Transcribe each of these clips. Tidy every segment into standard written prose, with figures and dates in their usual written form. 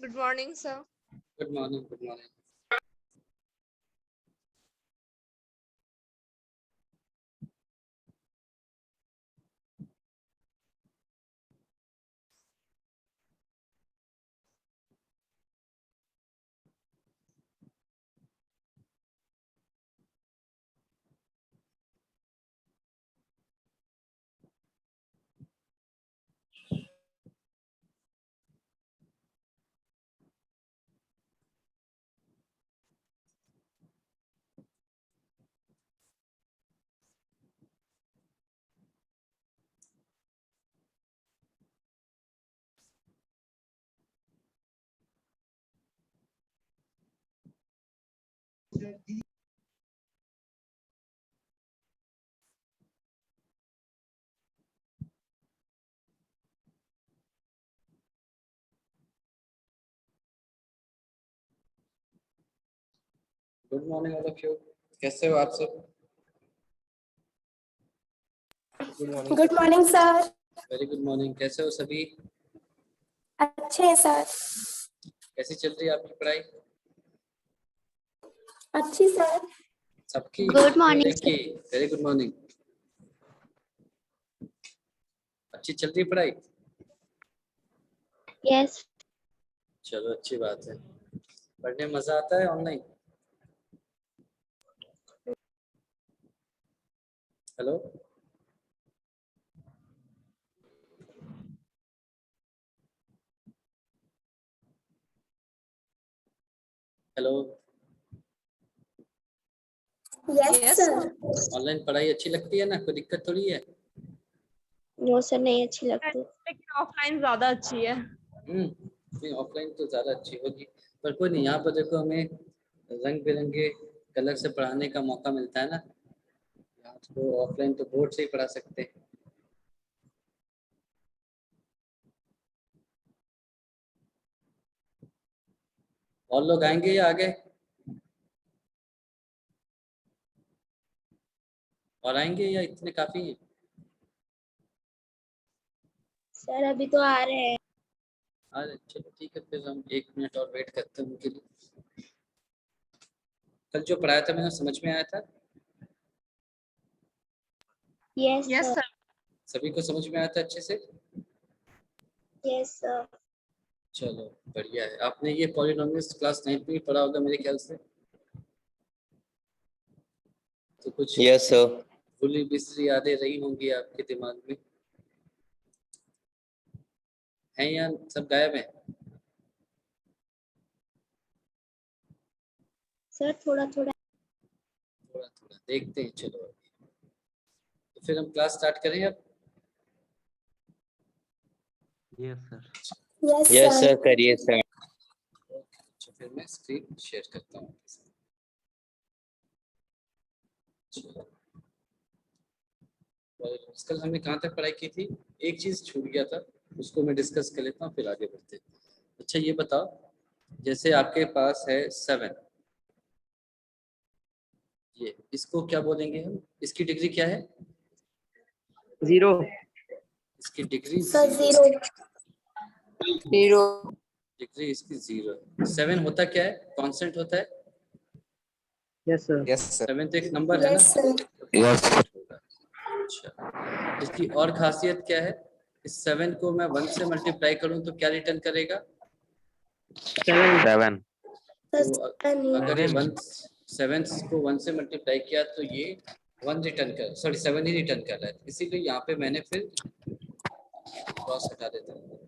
Good morning, sir. Good morning. Good morning. Good morning, all of you. कैसे हो आप सब? Good morning sir. Very good morning. कैसे हो सभी? अच्छे हैं सर। कैसी चल रही है आपकी पढ़ाई? अच्छी सर। सबकी? Good morning, की? Very good morning. अच्छी चल रही है पढ़ाई? यस। चलो अच्छी बात है। पढ़ने में मजा आता है online? Hello, hello. Yes sir. Online पढ़ाई अच्छी लगती है ना? कोई दिक्कत थोड़ी है? नो सर, नहीं अच्छी लगती। लेकिन ऑफलाइन ज्यादा अच्छी है। नहीं, ऑफलाइन तो ज्यादा अच्छी होगी, पर कोई नहीं। यहाँ पर देखो, हमें रंग बिरंगे कलर से पढ़ाने का मौका मिलता है ना। यहाँ तो ऑफलाइन तो बोर्ड से ही पढ़ा सकते हैं। और लोग आएंगे या आगे? और आएंगे या इतने काफी हैं? सर अभी तो आ रहे हैं। अरे चलो ठीक है, फिर हम 1 मिनट और वेट करते हैं उनके लिए। कल जो पढ़ाया था मैंने, समझ में आया था? Yes sir. सभी को समझ में आया था अच्छे से? Yes sir. चलो बढ़िया है। आपने ये पॉलिनोमियल्स क्लास 9th में पढ़ा होगा मेरे ख्याल से। तो कुछ यस सर। भूली बिसरी यादें रही होंगी आपके दिमाग में, हैं या सब गायब है? सर थोड़ा थोड़ा। थोड़ा थोड़ा देखते हैं। चलो तो फिर हम क्लास स्टार्ट करें अब। Yes sir. यस सर करिए सर। अच्छा, फिर मैं स्क्रीन शेयर करता हूँ। कल हमने कहाँ तक पढ़ाई की थी? एक चीज छूट गया था, उसको मैं डिस्कस कर लेता हूँ, फिर आगे बढ़ते हैं। अच्छा ये बताओ, जैसे आपके पास है 7, ये इसको क्या बोलेंगे हम? इसकी डिग्री क्या है? 0। इसकी डिग्री सर 0। 0। डिग्री इसकी 0 है। 7 होता क्या है? कांस्टेंट होता है। Yes sir. 7 तो एक नंबर है ना। Yes sir. यस। अच्छा, इसकी और खासियत क्या है? इस 7 को मैं 1 से मल्टीप्लाई करूं तो क्या रिटर्न करेगा? 7। तो अगर ये 7 को 1 से मल्टीप्लाई किया तो ये 1 रिटर्न कर, सॉरी 7 ही रिटर्न कर रहा है। इसीलिए यहाँ पे मैंने फिर क्रॉस हटा देता हूँ।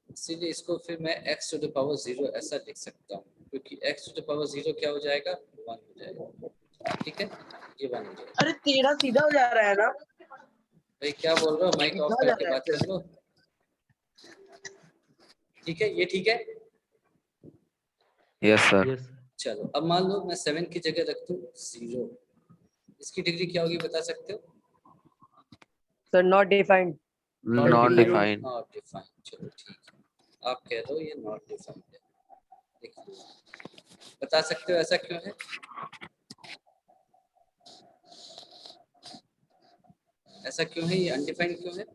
इसीलिए इसको फिर मैं x टू द पावर 0 ऐसा लिख सकता हूँ, क्योंकि x टू द पावर 0 क्या हो जाएगा? 1 हो जाएगा। ठीक है, ये 1 हो जाएगा। अरे तेरा सीधा हो जा रहा है ना। भाई क्या बोल रहे हो? माइक ऑफ करके बात कर लो। ठीक है, ये ठीक है। Yes sir. चलो अब मान लो मैं 7 की जगह रख दूं 0, इसकी डिग्री क्या होगी बता सकते हो? Sir not defined. Not defined. Not defined. चलो ठीक है, आप कह रहे हो ये नॉट डिफाइंड है। देखो, बता सकते हो ऐसा क्यों है? ऐसा क्यों है? ये अनडिफाइंड क्यों है?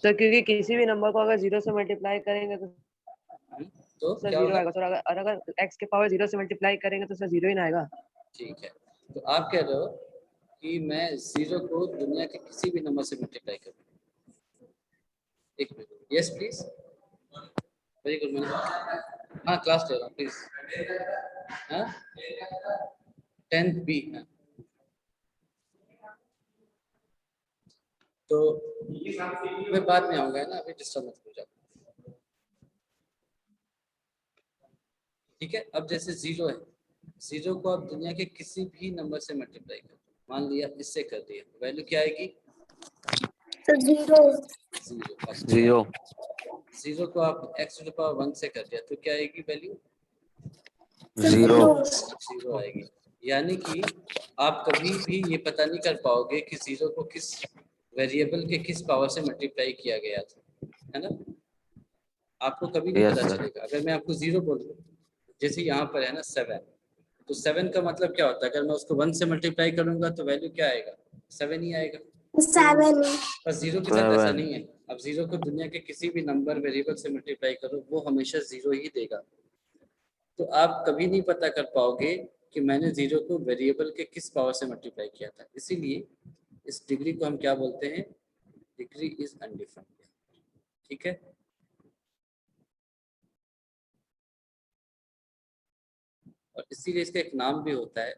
सर क्योंकि किसी भी नंबर को अगर 0 से मल्टीप्लाई करेंगे तो सर क्या 0 होगा? आएगा सर। अगर x के पावर 0 से मल्टीप्लाई करेंगे तो सर 0 ही ना आएगा। ठीक है, तो आप कह रहे हो कि मैं 0 को दुनिया के किसी भी नंबर से मल्टीप्लाई करूँ। एक minute, yes please, very good madam. हाँ क्लास ले रहा हूँ प्लीज। हाँ 10th बी। हाँ तो मैं बाद में आऊंगा ना, अभी डिस्टर्ब मत हो जाओ। ठीक है, अब जैसे 0 है, 0 को आप दुनिया के किसी भी नंबर से मल्टीप्लाई करो, मान लिया इससे कर दिया, वैल्यू क्या आएगी? सर 0 0। 0 को आप x टू द पावर 1 से कर दिया तो क्या आएगी वैल्यू? 0 0 आएगी। यानी कि आप कभी भी ये पता नहीं कर पाओगे कि 0 को किस वेरिएबल के किस पावर से मल्टीप्लाई किया गया था, है ना? आपको कभी नहीं पता चलेगा। अगर मैं आपको 0 बोल दूं, जैसे यहाँ पर है ना 7, तो 7 का मतलब क्या होता है? अगर मैं उसको 1 से मल्टीप्लाई करूंगा तो वैल्यू क्या आएगा? 7 ही आएगा। 7 पर 0 के साथ ऐसा नहीं है। अब 0 को दुनिया के किसी भी नंबर वेरिएबल से मल्टीप्लाई करो, वो हमेशा 0 ही देगा। तो आप कभी नहीं पता कर पाओगे कि मैंने 0 को वेरिएबल के किस पावर से मल्टीप्लाई किया था। इसीलिए इस डिग्री को हम क्या बोलते हैं? Degree is undefined. ठीक है, और इसीलिए इसका एक नाम भी होता है।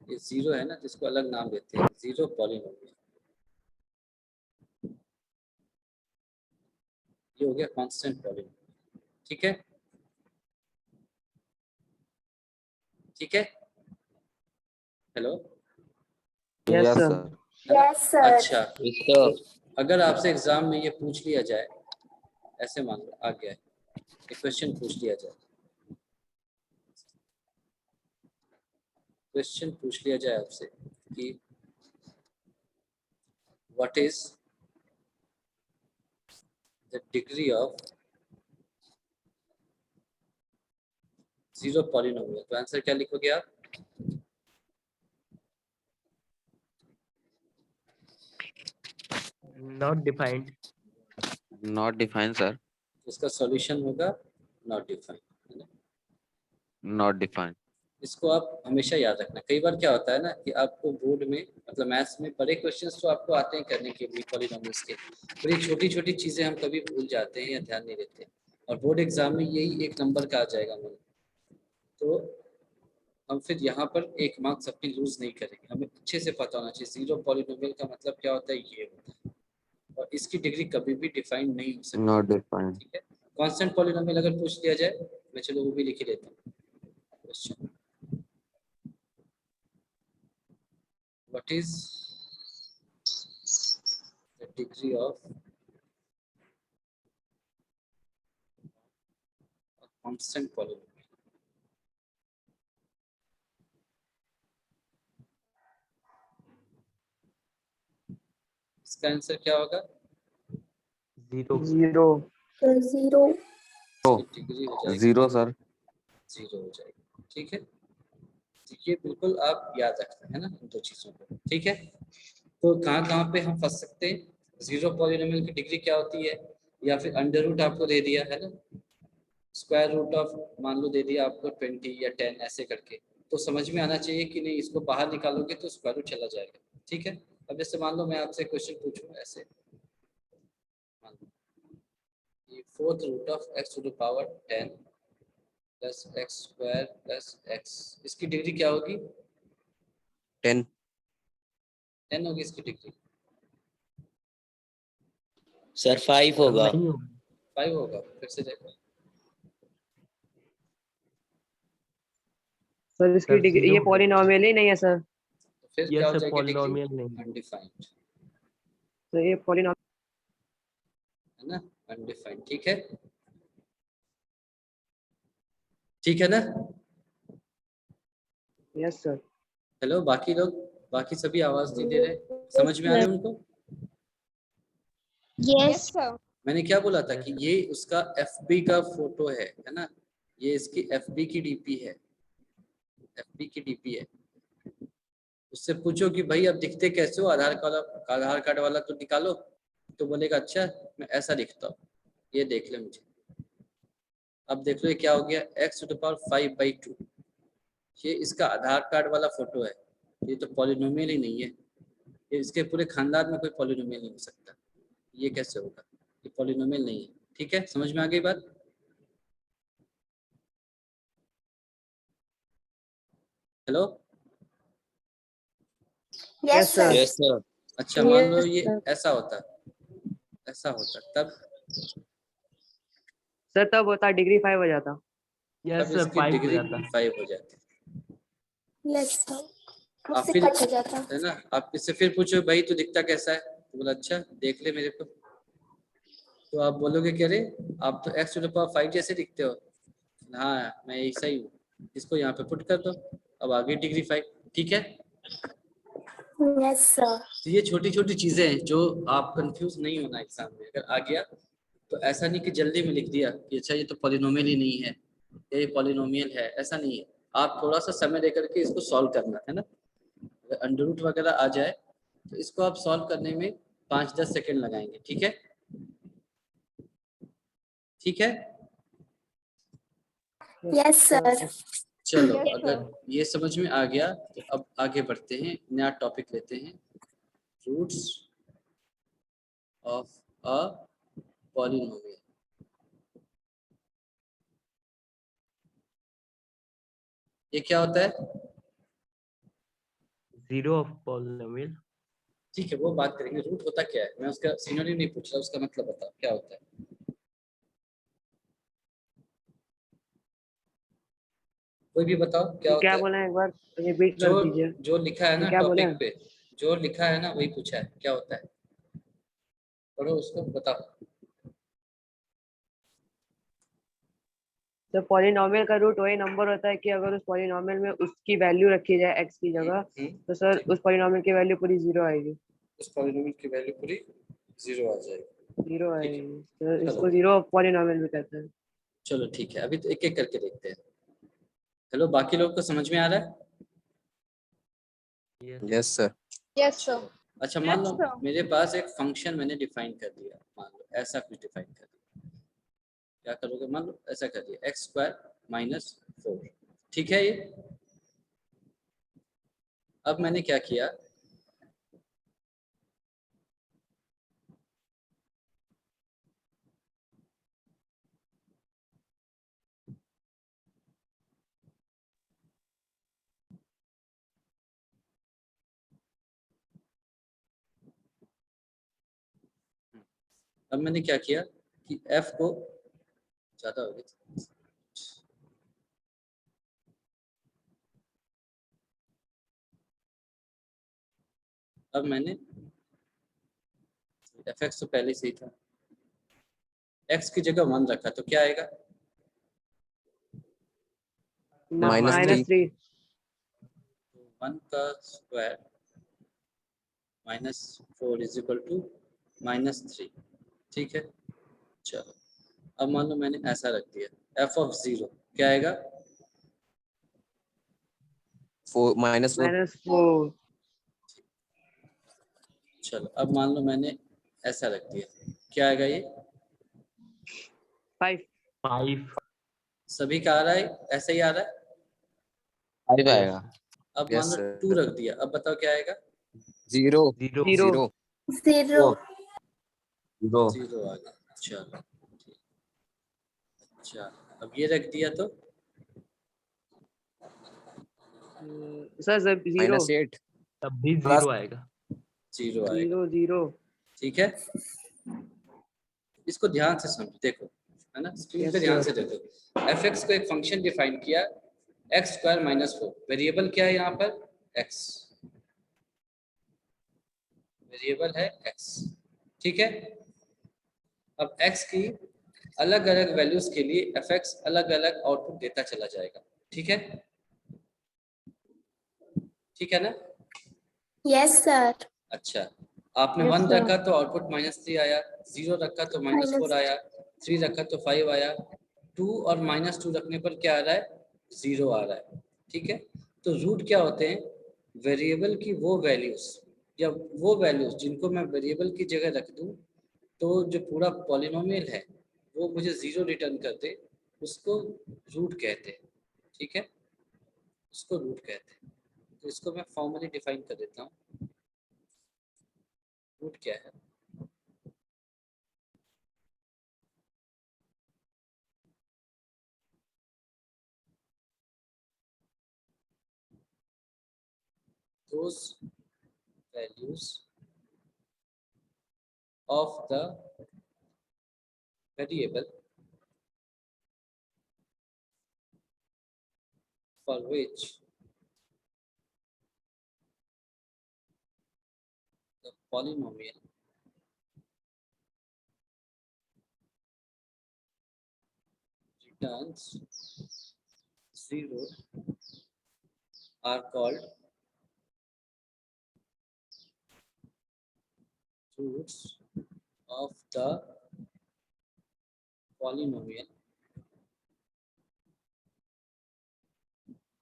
ये 0 है ना, जिसको अलग नाम देते हैं 0 पॉलिनोमियल। ये हो गया कांस्टेंट पॉलिनोमियल। ठीक है, ठीक है, hello. Yes sir. Yes sir. अच्छा, तो अगर आपसे एग्जाम में ये पूछ लिया जाए, ऐसे मान लो आ गया है, एक क्वेश्चन पूछ लिया जाए, क्वेश्चन पूछ लिया जाए आपसे कि what is the degree of 0 polynomial, तो आंसर क्या लिखोगे आप? Not defined. Not defined, sir. इसका सॉल्यूशन होगा नॉट डिफाइंड, है ना? Not defined. इसको आप हमेशा याद रखना। कई बार क्या होता है ना कि आपको बोर्ड में, मतलब मैथ्स में बड़े क्वेश्चंस तो आपको आते हैं करने के लिए पॉलिनोमियल्स के, पर ये छोटी छोटी चीजें हम कभी भूल जाते हैं या ध्यान नहीं देते, और बोर्ड एग्जाम में यही एक नंबर का आ जाएगा मन। तो हम फिर यहाँ पर एक मार्क्स अपनी लूज नहीं करेंगे। हमें अच्छे से पता होना चाहिए 0 पॉलिनोमियल का मतलब क्या होता है, ये होता है, और इसकी डिग्री कभी भी डिफाइन नहीं हो सकती। Not defined. ठीक है, कांस्टेंट पॉलिनोमियल अगर पूछ लिया जाए, मैं चलो वो भी लिख ही लेता हूँ question. What is the degree of a constant polynomial? इसका आंसर क्या होगा? 0. 0 सर 0 इसकी डिग्री हो जाएगी 0, sir. 0 हो जाएगी। ठीक है, तो ये बिल्कुल आप याद रखना है ना इन दो चीजों को। ठीक है, तो कहाँ कहाँ पे हम फंस सकते हैं? 0 पॉलिनोमियल की डिग्री क्या होती है, या फिर अंडर रूट आपको दे दिया है ना, स्क्वायर रूट ऑफ मान लो दे दिया आपको 20 या 10 ऐसे करके, तो समझ में आना चाहिए कि नहीं, इसको बाहर निकालोगे तो स्क्वायर रूट चला जाएगा। ठीक है, अब जैसे मान लो मैं आपसे क्वेश्चन पूछूं ऐसे, मान लो ये 4th root of x to the power 10 plus X square plus X, इसकी डिग्री क्या होगी? 10. 10 होगी इसकी डिग्री। सर 5 होगा। नहीं होगा। 5 होगा, फिर से देखो। सर इसकी सर, डिग्री 0 ये होगा। पॉलिनोमियल ही नहीं है सर। तो फिर ये क्या हो सर जाएगी पॉलिनोमियल डिग्री? नहीं है। अनडिफाइंड, तो ये पॉलिनोमियल है ना, अनडिफाइंड। ठीक है, ठीक है ना? Yes sir. हेलो, बाकी लोग, बाकी सभी आवाज नहीं दे रहे, समझ में आ रहे हैं उनको? Yes sir. मैंने क्या बोला था Yes, कि sir. ये उसका FB का फोटो है ना, ये इसकी FB की DP है, FB की DP है। उससे पूछो कि भाई अब दिखते कैसे हो, आधार कार्ड वाला तो निकालो, तो बोलेगा अच्छा मैं ऐसा लिखता हूँ, ये देख ले मुझे। अब देख लो ये क्या हो गया, x⁵5/2। ये इसका आधार कार्ड वाला फोटो है, ये तो पॉलिनोमियल ही नहीं है, ये इसके पूरे खानदान में कोई पॉलिनोमियल नहीं हो सकता, ये कैसे होगा, ये पॉलिनोमियल नहीं है। ठीक है, समझ में आ गई बात? Hello, Yes, sir. Yes, sir. अच्छा मान लो Yes, ये sir. ऐसा होता, ऐसा होता, तब सर तब होता डिग्री 5 हो जाता। यस तब सर, इसकी 5 हो डिग्री जाता। 5 हो जाती Yes, sir. आप मुझसे फिर कट हो जाता। है ना, आप इससे फिर पूछो भाई तू दिखता कैसा है, तो बोला अच्छा देख ले मेरे को, तो आप बोलोगे कि अरे आप तो x⁵5 जैसे दिखते हो। हाँ मैं ऐसा ही हूँ, इसको यहाँ पे पुट कर दो, अब आ गई डिग्री 5। ठीक है, Yes, sir. तो ये छोटी छोटी चीजें हैं जो आप कंफ्यूज नहीं होना एग्जाम में, अगर आ गया तो ऐसा नहीं कि जल्दी में लिख दिया कि अच्छा ये तो पॉलिनोमियल ही नहीं है, ये पॉलिनोमियल है, ऐसा नहीं है। आप थोड़ा सा समय लेकर के इसको सॉल्व करना है ना, अगर अंडर रूट वगैरह आ जाए तो इसको आप सॉल्व करने में 5-10 सेकेंड लगाएंगे। ठीक है, ठीक है, Yes, sir. चलो Yes, अगर sir. ये समझ में आ गया तो अब आगे बढ़ते हैं, नया टॉपिक लेते हैं, रूट्स ऑफ अ पॉलिनोमियल। ये क्या होता है? Zero of polynomial. ठीक है वो बात करेंगे, रूट होता क्या है, मैं उसका सिनोनिम नहीं पूछ रहा, उसका मतलब बताओ क्या होता है। कोई भी बताओ क्या तो होता क्या है। बोले एक बार रिपीट जो कर दीजिए। जो लिखा है ना क्या बोले? टॉपिक पे, जो लिखा है ना वही पूछा है, क्या होता है, पढ़ो उसको बताओ। तो पॉलिनोमियल का रूट वही नंबर होता है कि अगर उस पॉलिनोमियल में उसकी वैल्यू रखी जाए x की जगह, तो सर ठीक। उस पॉलिनोमियल की वैल्यू पूरी 0 आएगी। उस पॉलिनोमियल की वैल्यू पूरी 0 आ जाएगी। 0 ठीक है, आएगी, तो चलो इसको 0 पॉलिनोमियल भी कहते हैं। चलो ठीक है, अभी तो एक एक करके देखते हैं। हेलो, बाकी लोग को समझ में आ रहा है? Yes, sir. Yes, sir. अच्छा मान लो Yes, sir. मेरे पास एक फंक्शन मैंने डिफाइन कर दिया, मान लो ऐसा कुछ डिफाइन कर दिया, क्या करोगे, मान लो ऐसा कर दिया x² - 4। ठीक है, ये अब मैंने क्या किया, अब मैंने क्या किया कि f को ज्यादा हो गया, अब मैंने fx तो पहले से ही था, x की जगह 1 रखा तो क्या आएगा, -3। 1 का स्क्वायर -4 = -3। ठीक है, चलो अब मान लो मैंने ऐसा रख दिया f(0) क्या आएगा, 4 -4. -4। चलो अब मान लो मैंने ऐसा रख दिया, क्या आएगा, ये 5। 5। सभी का आ रहा है, ऐसा ही आ रहा है। 5 आएगा. अब मान Yes, लो sir. 2 रख दिया, अब बताओ क्या आएगा, 0. 0। 0. 0. 0. 0 आ गया। चलो ठीक। अच्छा अब ये रख दिया तो सर 0 -8. तब भी Plus 0 आएगा। 0 आएगा। 0 ठीक है, इसको ध्यान से समझो, देखो है ना, स्क्रीन पे Yes, ध्यान sir. से देखो। fx को एक फंक्शन डिफाइन किया, x² - 4, वेरिएबल क्या है यहाँ पर, x, वेरिएबल है x। ठीक है, अब x की अलग अलग वैल्यूज के लिए fx अलग अलग आउटपुट देता चला जाएगा। ठीक है, ठीक है ना। Yes, sir. अच्छा आपने Yes, 1 sir. रखा तो आउटपुट -3 आया, 0 रखा तो -4 आया, 3 रखा तो 5 आया, 2 और -2 रखने पर क्या आ रहा है, 0 आ रहा है। ठीक है, तो रूट क्या होते हैं, वेरिएबल की वो वैल्यूज या वो वैल्यूज जिनको मैं वेरिएबल की जगह रख दूं तो जो पूरा पॉलिनोमियल है वो मुझे 0 रिटर्न कर दे, उसको रूट कहते हैं। ठीक है, उसको रूट कहते हैं। तो इसको मैं फॉर्मली डिफाइन कर देता हूँ। रूट क्या है? those values of the variable for which the polynomial returns 0 are called roots of the polynomial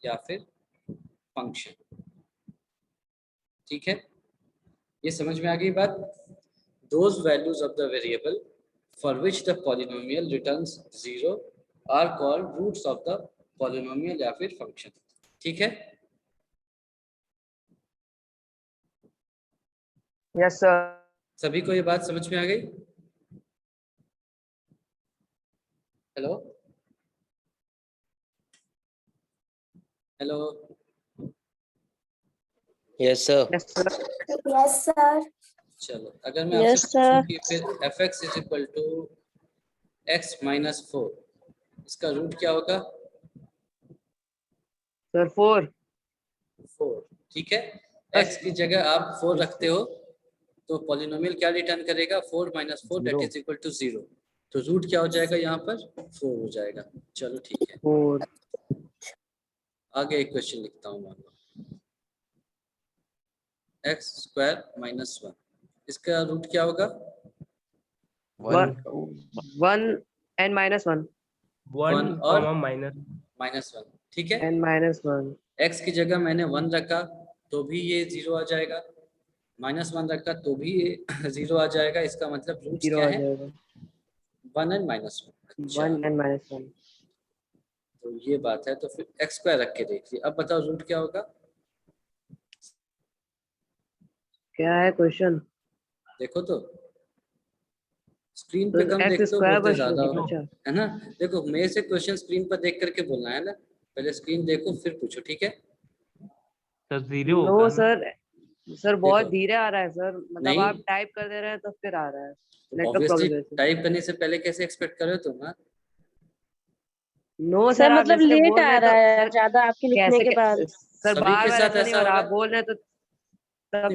या फिर फंक्शन। ठीक है, ये समझ में आ गई बात। Those values of the variable for which the polynomial returns 0 are called roots of the polynomial या फिर फंक्शन। ठीक है, यस सर। सभी को ये बात समझ में आ गई? Hello hello, Yes, sir. Yes sir. Yes, sir. चलो अगर मैं Yes, आपसे पूछूं sir. कि फिर fx is equal to x minus 4, इसका रूट क्या होगा? सर 4। 4। ठीक है, x की जगह आप 4 रखते हो तो पॉलिनोमियल क्या रिटर्न करेगा? 4 minus 4 that is equal to 0। तो रूट क्या हो जाएगा यहाँ पर? 4 हो जाएगा। चलो ठीक है, 4। आगे एक क्वेश्चन लिखता हूँ। मान लो एक्स स्क्वायर माइनस 1, इसका रूट क्या होगा? 1 and -1 1 और माइनस माइनस 1। ठीक है, and -1 x की जगह मैंने 1 रखा तो भी ये 0 आ जाएगा, -1 रखा तो भी ये 0 आ जाएगा। इसका मतलब रूट्स 0 क्या आ है? जाएगा। 1 एंड -1। अच्छा, 1 and -1 तो ये बात है। तो फिर एक्स स्क्वायर रख के देखिए। अब बताओ रूट क्या होगा? क्या है क्वेश्चन? देखो तो स्क्रीन तो पे कम x देखते हो, स्क्वायर बोलते बस। ज्यादा हो, अच्छा है ना? देखो मेरे से क्वेश्चन स्क्रीन पर देख करके बोलना है ना, पहले स्क्रीन देखो फिर पूछो। ठीक है, तो 0 नो होगा ना? सर बहुत देखो धीरे आ रहा है सर। मतलब नहीं, आप टाइप कर दे रहे हैं तो फिर आ रहा है। नेटवर्क ऑब्वियसली प्रॉब्लम है। टाइप करने से पहले कैसे एक्सपेक्ट कर रहे हो तुम? हाँ? नो सर सर, आप मतलब जैसे लेट बोल रहे आ हैं रहा तो है सर ज्यादा आपके लिखने कैसे के बाद। सर सभी बार के बार साथ ऐसा नहीं ऐसा हो हो रहा। रहा आप है? बोल रहे हैं तो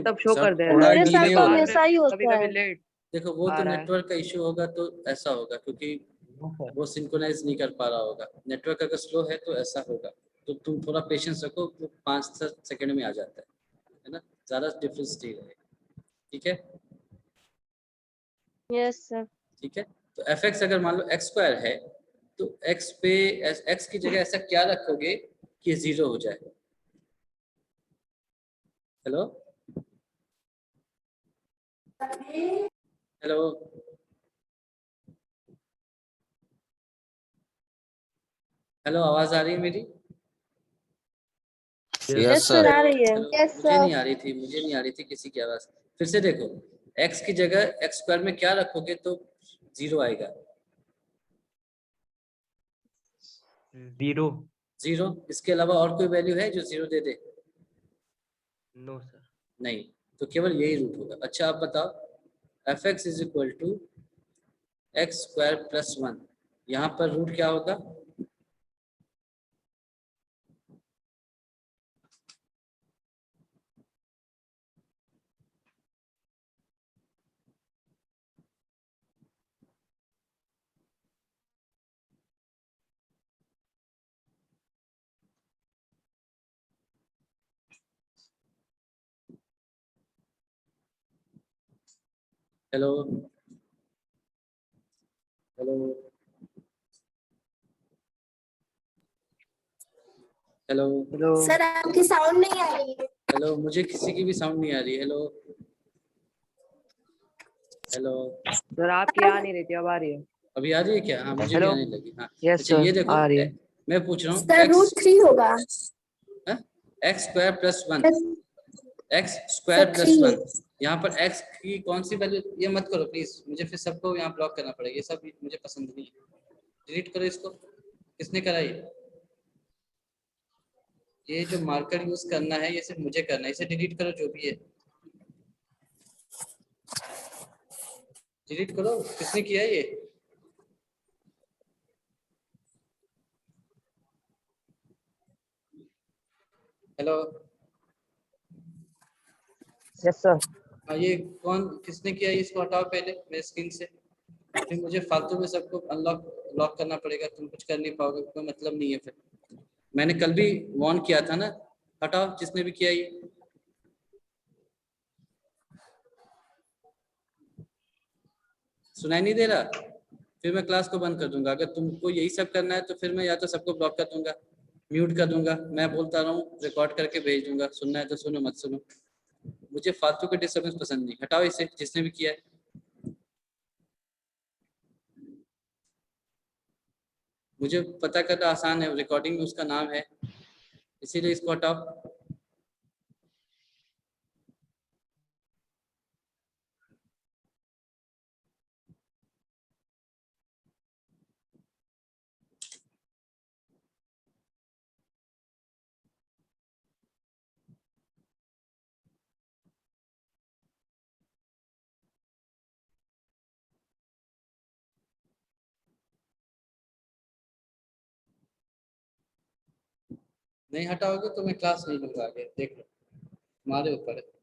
तब शो सब कर दे रहे थोड़ा हैं। मेरे साथ डिले तो हो रहा है। हमेशा ही कभी होता कभी है। लेट देखो वो आ तो रहा है। नेटवर्क का इशू होगा तो ऐसा होगा, क्योंकि नो सर। वो सिंक्रोनाइज नहीं कर पा रहा होगा। नेटवर्क अगर स्लो है तो ऐसा होगा। तो तुम थोड़ा पेशेंस रखो, वो 5 सेकंड में आ जाता है ना? ज्यादा डिफरेंस नहीं रहेगा। ठीक है, यस सर। ठीक है। तो एफ एक्स अगर मान लो एक्स स्क्वायर है तो एक्स पे एक्स की जगह ऐसा क्या रखोगे कि 0 हो जाए? हेलो हेलो हेलो, आवाज आ रही है मेरी? Yes yes sir, sir. आ रही है। हेलो, यस मुझे सर। नहीं आ रही थी, मुझे नहीं आ रही थी किसी की आवाज। फिर से देखो, एक्स की जगह एक्स स्क्वायर में क्या रखोगे तो 0 आएगा? 0। 0। इसके अलावा और कोई वैल्यू है जो 0 दे दे? No sir. नहीं, तो केवल यही रूट होगा। अच्छा आप बताओ F X is equal to X square plus 1, यहाँ पर रूट क्या होगा? Hello hello hello hello sir आपकी साउंड नहीं आ रही है। हेलो, मुझे किसी की भी साउंड नहीं आ रही। हेलो हेलो, सर आपकी आ नहीं रही थी, अब आ रही है। अभी आ रही है क्या? हाँ मुझे भी हेलो। आने लगी। हाँ यस अच्छा, ये सर, देखो आ रही है। मैं पूछ रहा हूँ सर रूट 3 होगा। X square plus one, x square sir plus 3। One, यहाँ पर एक्स की कौन सी वैल्यू? ये मत करो प्लीज, मुझे फिर सबको यहाँ ब्लॉक करना पड़ेगा, ये सब मुझे पसंद नहीं है। डिलीट करो इसको। किसने करा ये जो मार्कर यूज करना है ये सिर्फ मुझे करना है, इसे डिलीट करो जो भी है, डिलीट करो। किसने किया है ये? Hello, yes sir. हाँ ये कौन, किसने किया है? इसको हटाओ पहले मेरे स्क्रीन से, फिर मुझे फालतू में सबको अनलॉक लॉक करना पड़ेगा, तुम कुछ कर नहीं पाओगे, कोई मतलब नहीं है फिर। मैंने कल भी वार्न किया था ना, हटाओ जिसने भी किया ये। सुनाई नहीं दे रहा? फिर मैं क्लास को बंद कर दूंगा। अगर तुमको यही सब करना है तो फिर मैं या तो सबको ब्लॉक कर दूंगा, म्यूट कर दूंगा, मैं बोलता रहा हूँ रिकॉर्ड करके भेज दूंगा, सुनना है तो सुनो, मत सुनो। मुझे फालतू के डिस्टर्बेंस पसंद नहीं। हटाओ इसे जिसने भी किया है। मुझे पता करना आसान है, रिकॉर्डिंग में उसका नाम है, इसीलिए इसको हटाओ। नहीं हटाओगे तो मैं क्लास नहीं लूंगा आगे, देख लो, तुम्हारे ऊपर है।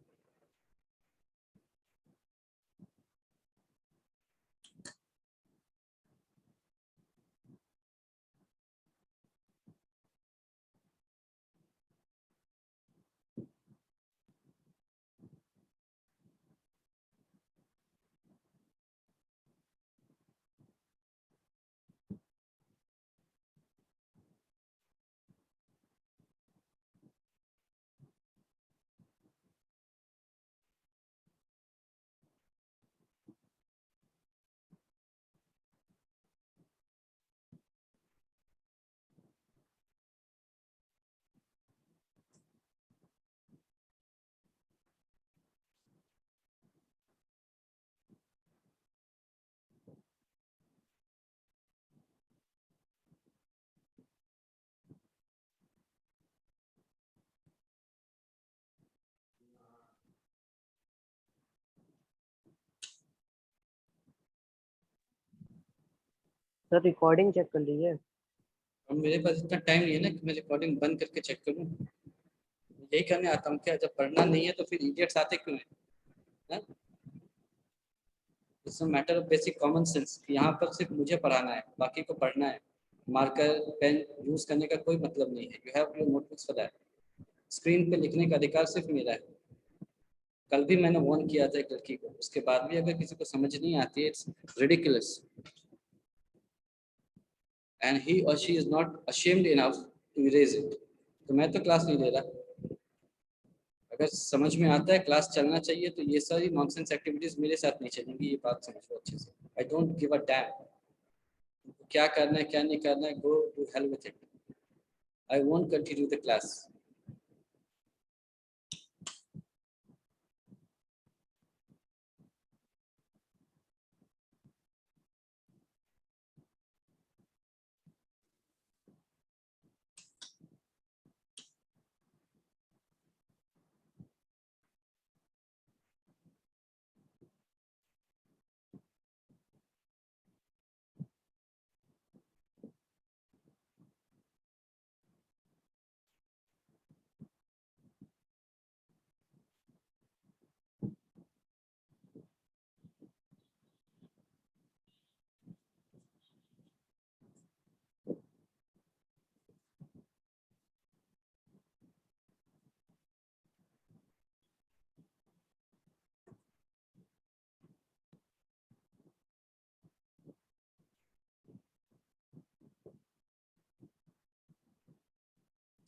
सर रिकॉर्डिंग चेक कर लीजिए। अब मेरे पास इतना टाइम नहीं है ना कि मैं रिकॉर्डिंग बंद करके चेक करूँ। यही करने आता हूँ क्या? जब पढ़ना नहीं है तो फिर इडियट्स आते क्यों है? It's a matter of basic common sense. यहाँ पर सिर्फ मुझे पढ़ाना है, बाकी को पढ़ना है। मार्कर पेन यूज करने का कोई मतलब नहीं है। You have your notebooks for that. Screen पे लिखने का अधिकार सिर्फ मेरा है। कल भी मैंने वार्न किया था एक लड़की को, उसके बाद भी अगर किसी को समझ नहीं आती है, इट्स रिडिकुलस एंड ही और she is not ashamed enough to erase it. तो मैं तो क्लास नहीं ले रहा। अगर समझ में आता है क्लास चलना चाहिए तो ये सारी नॉनसेंस एक्टिविटीज मेरे साथ नहीं चलेंगी, ये बात समझ लो अच्छे से। I don't give a damn क्या करना है क्या नहीं करना है, go to hell with it. I won't continue the class.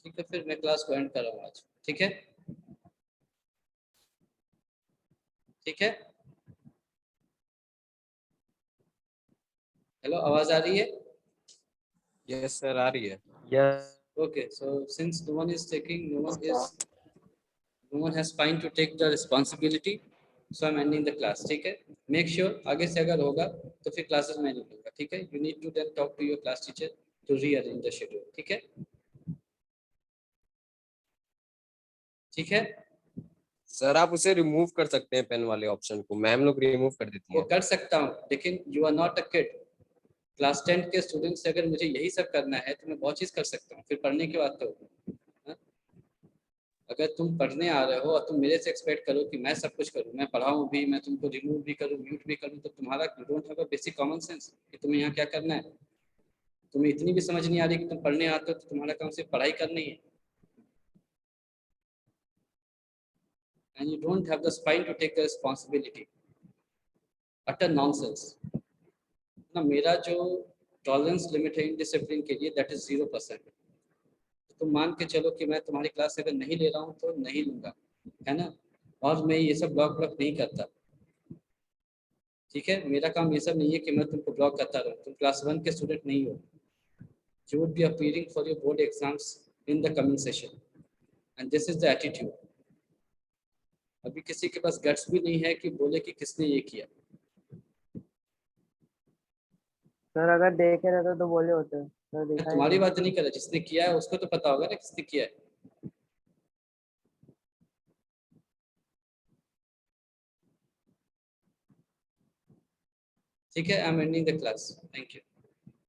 ठीक है, फिर मैं क्लास को एंड कर रहा हूँ आज। ठीक है, ठीक है। हेलो, आवाज आ रही है? यस सर आ रही है। Yes. Okay, so since no one is taking, no one has spine to take the responsibility, so I'm ending the class. ठीक है? Make sure आगे से अगर होगा तो फिर classes मैं नहीं लूँगा. ठीक है? You need to then talk to your class teacher to rearrange the schedule. ठीक है? ठीक है? सर आप उसे रिमूव कर सकते हैं पेन वाले ऑप्शन को, मैम लोग रिमूव कर देती वो हैं। कर सकता हूँ, लेकिन you are not a kid. Class 10 के स्टूडेंट से अगर मुझे यही सब करना है तो मैं बहुत चीज़ कर सकता हूँ. फिर पढ़ने की बात तो हाँ? अगर तुम पढ़ने आ रहे हो और तुम मेरे से एक्सपेक्ट करो कि मैं सब कुछ करूँ, मैं पढ़ाऊँ भी, मैं तुमको रिमूव भी करूँ, म्यूट भी करूँ, तो तुम्हारा don't have a basic common sense कि तुम्हें यहाँ क्या करना है. तुम्हें इतनी भी समझ नहीं आ रही कि तुम पढ़ने आते हो तो तुम्हारा काम सिर्फ पढ़ाई करनी है. And you don't have the spine to take the responsibility. Utter nonsense. ना मेरा जो टॉलरेंस लिमिट है इनडिसिप्लिन के लिए दैट इज 0%. तुम मान के चलो कि मैं तुम्हारी क्लास अगर नहीं ले रहा हूँ तो नहीं लूंगा, है ना? और मैं ये सब ब्लॉक नहीं करता. ठीक है? मेरा काम ये सब नहीं है कि मैं तुमको ब्लॉक करता रहूँ. तुम क्लास 1 के स्टूडेंट नहीं हो. You would be appearing for your board exams in the coming session, and this is the attitude. अभी किसी के पास गट्स भी नहीं है कि बोले कि किसने ये किया. सर अगर देखे रहते तो बोले होते सर, मैं देखा तुम्हारी है बात नहीं कर रहा, जिसने किया है उसको तो पता होगा ना किसने किया है. ठीक है? I am ending the class. Thank you.